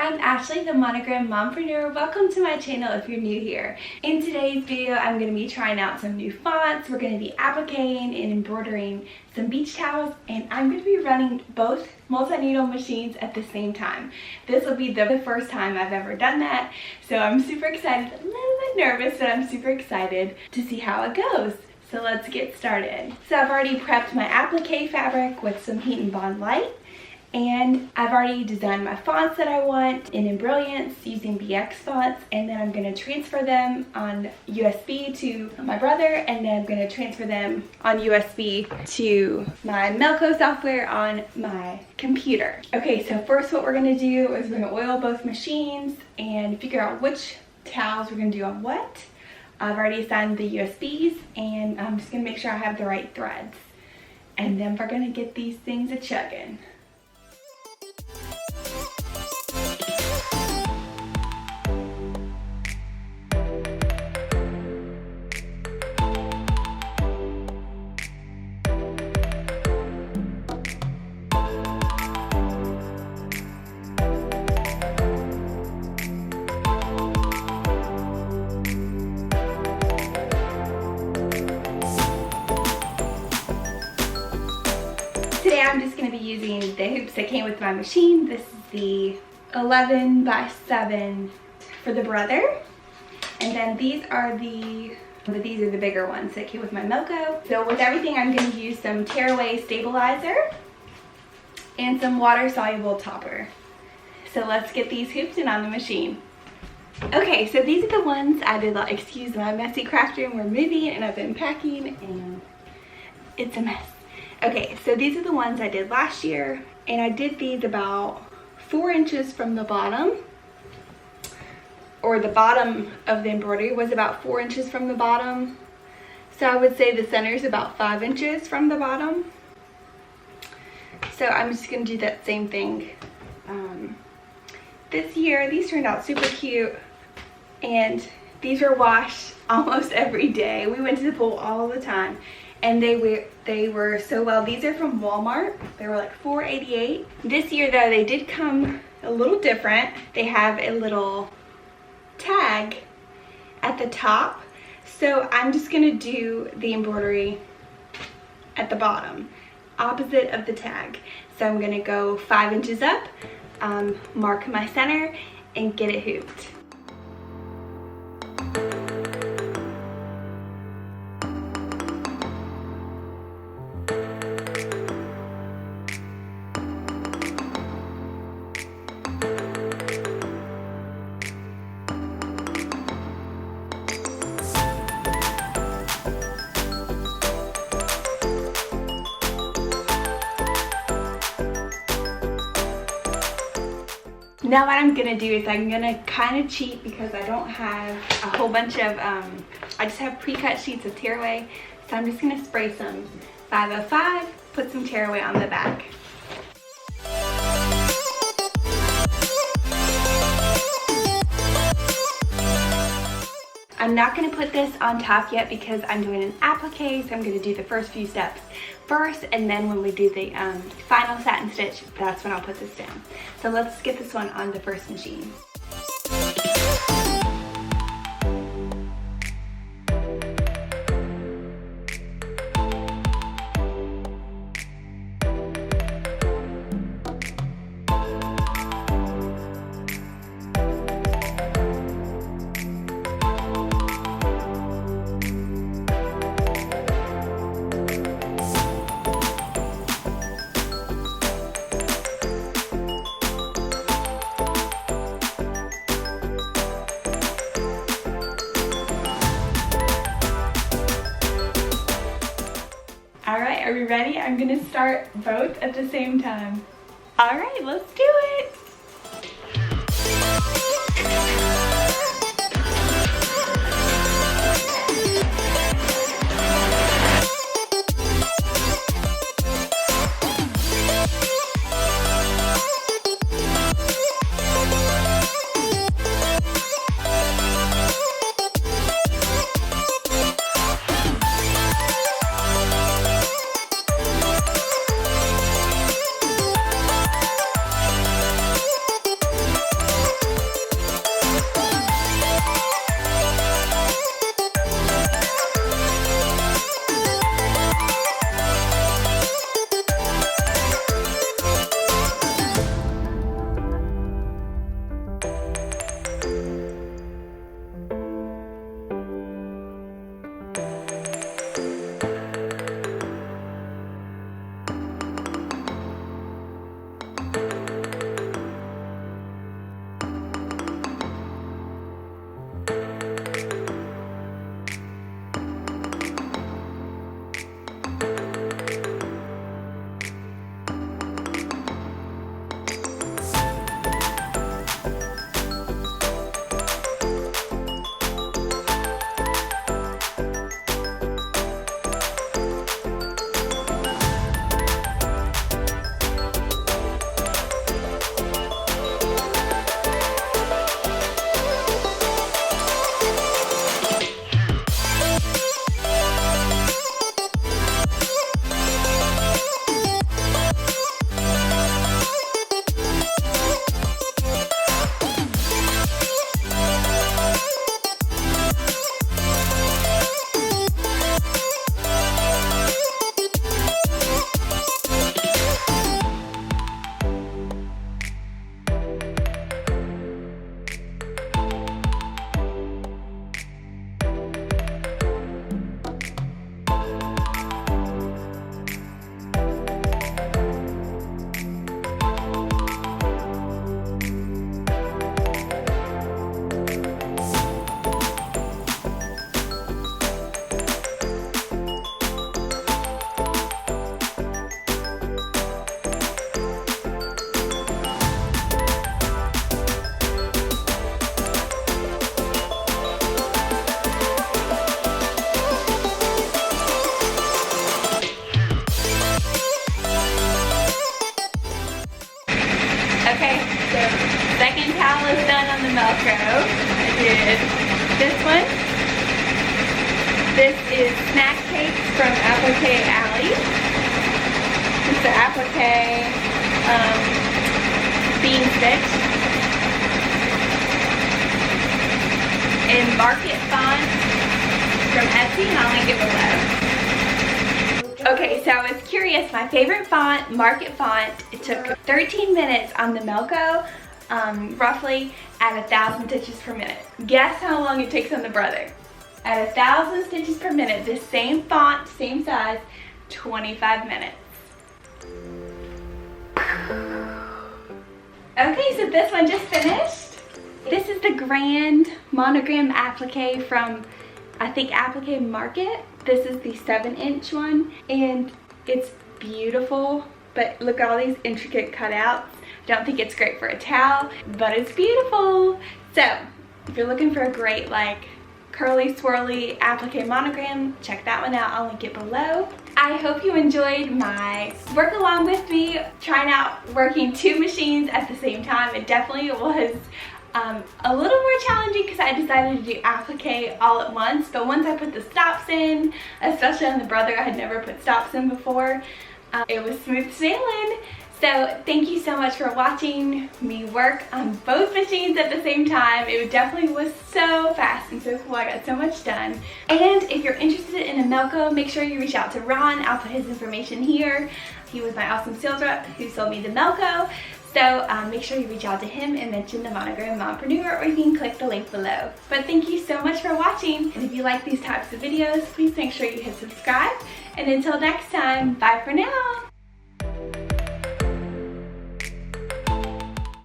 I'm Ashley, the Monogram Mompreneur. Welcome to my channel if you're new here. In today's video, I'm going to be trying out some new fonts. We're going to be appliquing and embroidering some beach towels, and I'm going to be running both multi-needle machines at the same time. This will be the first time I've ever done that, so I'm super excited, a little bit nervous, but I'm super excited to see how it goes. So let's get started. So I've already prepped my applique fabric with some Heat and Bond Light. And I've already designed my fonts that I want in Embrilliance using BX fonts, and then I'm going to transfer them on USB to my brother, and then I'm going to transfer them on USB to my Melco software on my computer. Okay, so first what we're going to do is we're going to oil both machines and figure out which towels we're going to do on what. I've already assigned the USBs, and I'm just going to make sure I have the right threads. And then we're going to get these things a-chugging. Today I'm just going to be using the hoops that came with my machine. This is the 11 by 7 for the brother. And then these are the bigger ones that came with my Melco. So with everything I'm going to use some tearaway stabilizer and some water soluble topper. So let's get these hoops in on the machine. Okay, so these are the ones I did, excuse my messy craft room. We're moving and I've been packing and it's a mess. Okay, so these are the ones I did last year, and I did these about 4 inches from the bottom, or the bottom of the embroidery was about 4 inches from the bottom. So I would say the center is about 5 inches from the bottom. So I'm just going to do that same thing this year. These turned out super cute, and these were washed almost every day. We went to the pool all the time. And they were so well. These are from Walmart. They were like $4.88. This year though, they did come a little different. They have a little tag at the top. So I'm just gonna do the embroidery at the bottom, opposite of the tag. So I'm gonna go 5 inches up, mark my center, and get it hooped. Now what I'm gonna do is I'm gonna kind of cheat because I don't have a whole bunch of, I just have pre-cut sheets of tearaway. So I'm just gonna spray some 505, put some tearaway on the back. I'm not going to put this on top yet because I'm doing an applique, so I'm going to do the first few steps first, and then when we do the final satin stitch, that's when I'll put this down. So let's get this one on the first machine. Alright, are we ready? I'm gonna start both at the same time. Alright, let's do it! Okay, so second towel is done on the Melco. I did this one. This is snack cakes from Applique Alley. It's the Applique bean stitch. In Market Font from Etsy, and I'll link it below. Okay, so I was curious, my favorite font, Market Font, it took 13 minutes on the Melco, roughly at 1,000 stitches per minute. Guess how long it takes on the Brother? At 1,000 stitches per minute, this same font, same size, 25 minutes. Okay, so this one just finished. This is the Grand Monogram Applique from, I think, Applique Market. This is the 7-inch one, and it's beautiful, but look at all these intricate cutouts. Don't think it's great for a towel, but it's beautiful. So, if you're looking for a great, like, curly, swirly Applique monogram, check that one out. I'll link it below. I hope you enjoyed my work along with me, trying out working 2 machines at the same time. It definitely was a little more challenging because I decided to do applique all at once, but once I put the stops in, especially on the Brother, I had never put stops in before, it was smooth sailing. So thank you so much for watching me work on both machines at the same time. It definitely was so fast and so cool. I got so much done. And if you're interested in a Melco, make sure you reach out to Ron. I'll put his information here. He was my awesome sales rep who sold me the Melco. So make sure you reach out to him and mention the Monogram Mompreneur, or you can click the link below. But thank you so much for watching. And if you like these types of videos, please make sure you hit subscribe. And until next time, bye for now.